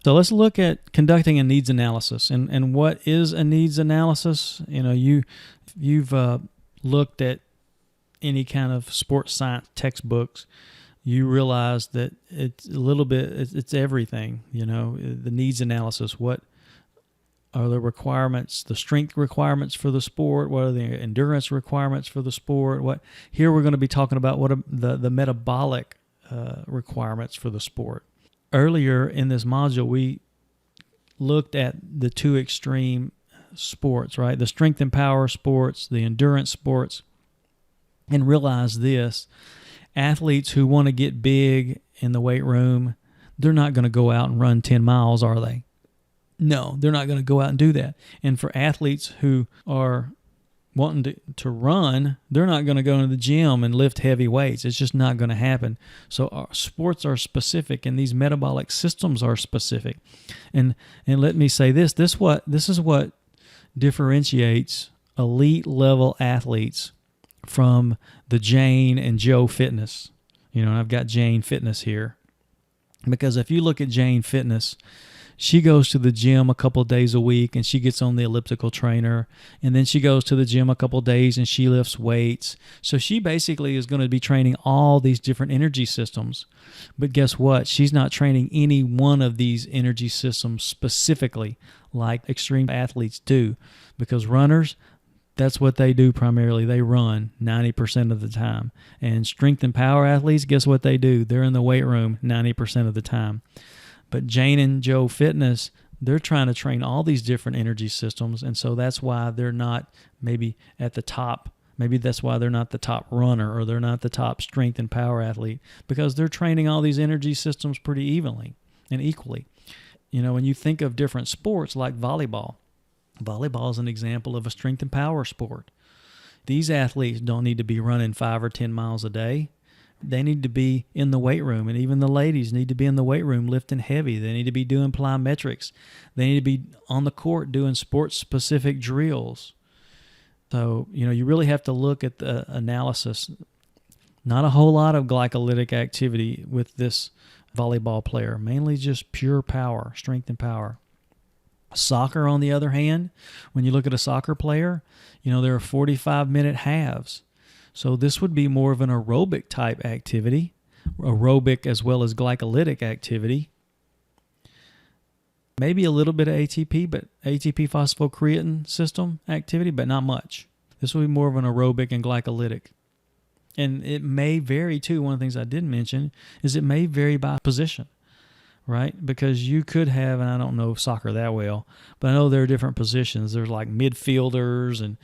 So let's look at conducting a needs analysis. And what is a needs analysis? You've looked at any kind of sports science textbooks, you realize that it's a little bit, it's everything. The needs analysis. What are the requirements, the strength requirements for the sport? What are the endurance requirements for the sport? Here we're going to be talking about what are the metabolic requirements for the sport. Earlier in this module, we looked at the two extreme sports, right? The strength and power sports, the endurance sports, and realized this: athletes who want to get big in the weight room, they're not going to go out and run 10 miles, are they? No, they're not going to go out and do that. And for athletes who are wanting to run, they're not going to go into the gym and lift heavy weights. It's just not going to happen. So our sports are specific, and these metabolic systems are specific. And let me say this: this is what differentiates elite level athletes from the Jane and Joe fitness. I've got Jane Fitness here, because if you look at Jane Fitness, she goes to the gym a couple of days a week, and she gets on the elliptical trainer, and then she goes to the gym a couple of days and she lifts weights. So she basically is going to be training all these different energy systems. But guess what? She's not training any one of these energy systems specifically like extreme athletes do, because runners, that's what they do primarily. They run 90% of the time. And strength and power athletes, guess what they do? They're in the weight room 90% of the time. But Jane and Joe Fitness, they're trying to train all these different energy systems, and so that's why they're not maybe at the top. Maybe that's why they're not the top runner, or they're not the top strength and power athlete, because they're training all these energy systems pretty evenly and equally. When you think of different sports like volleyball is an example of a strength and power sport. These athletes don't need to be running 5 or 10 miles a day. They need to be in the weight room, and even the ladies need to be in the weight room lifting heavy. They need to be doing plyometrics. They need to be on the court doing sports-specific drills. So, you really have to look at the analysis. Not a whole lot of glycolytic activity with this volleyball player, mainly just pure power, strength and power. Soccer, on the other hand, when you look at a soccer player, there are 45-minute halves. So this would be more of an aerobic type activity, aerobic as well as glycolytic activity. Maybe a little bit of ATP, but ATP phosphocreatine system activity, but not much. This would be more of an aerobic and glycolytic. And it may vary too. One of the things I didn't mention is it may vary by position, right? Because you could have, and I don't know soccer that well, but I know there are different positions. There's like midfielders and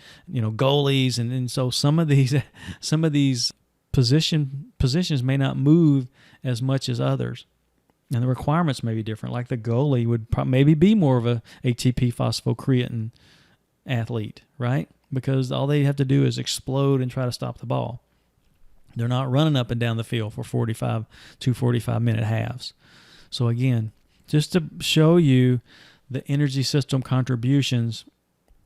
goalies, and so some of these positions may not move as much as others, and the requirements may be different. Like the goalie would maybe be more of a ATP phosphocreatine athlete, right? Because all they have to do is explode and try to stop the ball. They're not running up and down the field for 45-minute halves. So again, just to show you the energy system contributions,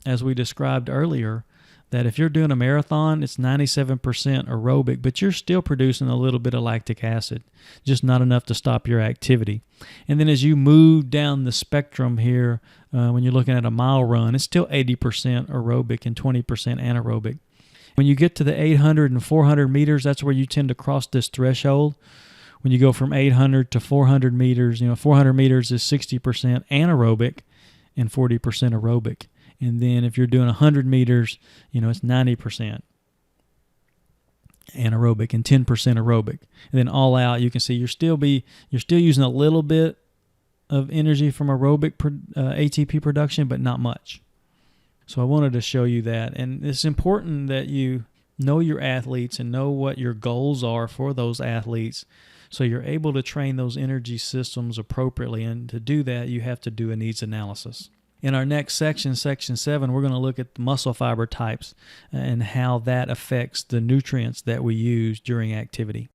as we described earlier, that if you're doing a marathon, it's 97% aerobic, but you're still producing a little bit of lactic acid, just not enough to stop your activity. And then as you move down the spectrum here, when you're looking at a mile run, it's still 80% aerobic and 20% anaerobic. When you get to the 800 and 400 meters, that's where you tend to cross this threshold. When you go from 800 to 400 meters, 400 meters is 60% anaerobic and 40% aerobic. And then if you're doing 100 meters, it's 90% anaerobic and 10% aerobic. And then all out, you can see you're still using a little bit of energy from aerobic ATP production, but not much. So I wanted to show you that. And it's important that you know your athletes and know what your goals are for those athletes, so you're able to train those energy systems appropriately. And to do that, you have to do a needs analysis. In our next section, Section 7, we're going to look at the muscle fiber types and how that affects the nutrients that we use during activity.